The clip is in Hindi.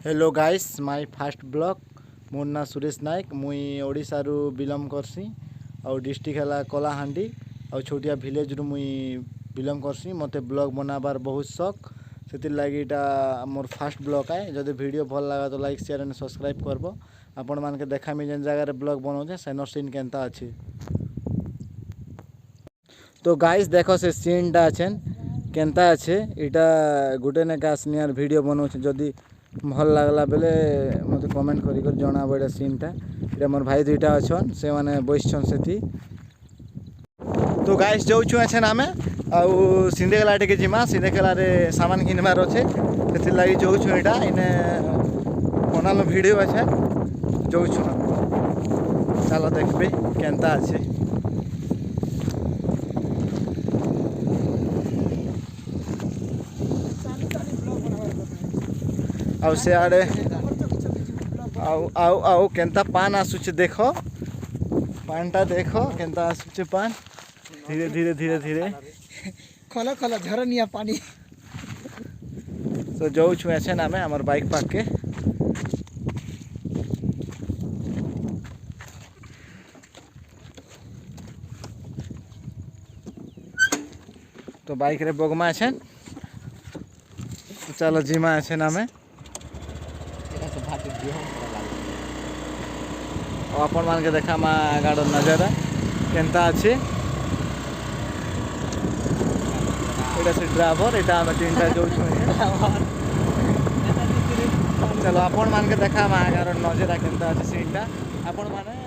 Hello guys my first vlog मोर ना सुरेश नायक मुई ओडिशा रु बिलोंग करसी और डिस्ट्रिक्ट है कलाहांडी और छोटिया विलेज रु मुई बिलोंग करसी। मते ब्लॉग बनाबार बहुत शौक से लगी मोर फास्ट ब्लॉग है। जदि वीडियो भल लगा तो लाइक शेयर एंड सब्सक्राइब करबो। आपण मान के देखा मी जेन जगह ब्लॉग बनाऊे सेनर सीन केनता अच्छी। तो गाइस देखो से सीनटा अच्छे केनता अच्छे इटा गुटे ने का सिनियर वीडियो बनाऊे जदि भल लगला बेले मत कमेंट कर जनाब एटा सीनटा ये मोर भाई दुईटा अच्छन से मैंने बैसन से। तो गाइस जाऊँ अच्छे आमे आउ सिंधेकेला टे जिमा सिंधेकेला सामान किनबार अच्छे से लगी जाऊँ यहाँ इने बनाल भिडियो अच्छे जाऊँ चलो देखबे केनता अच्छे। आउ से आड़े आउ आउ आउ केनता पान आसुचे देख पानटा देख केनता आसुचे पान धीरे धीरे धीरे धीरे खला खला झरनिया पानी। तो जाऊँ ऐसे ना मैं हमार बाइक पाक के तो बाइक रे बगमा अच्छे तो चलो जिमा अच्छे ना मैं अपन मान के देखा मा गाड़ नजारा केनता अच्छे। एटा से ड्राइवर एटा हम तीनटा जाऊँ चलो अपन मान के देखा मा गाड़ नजारा केनता अच्छे सीनटा आपण माने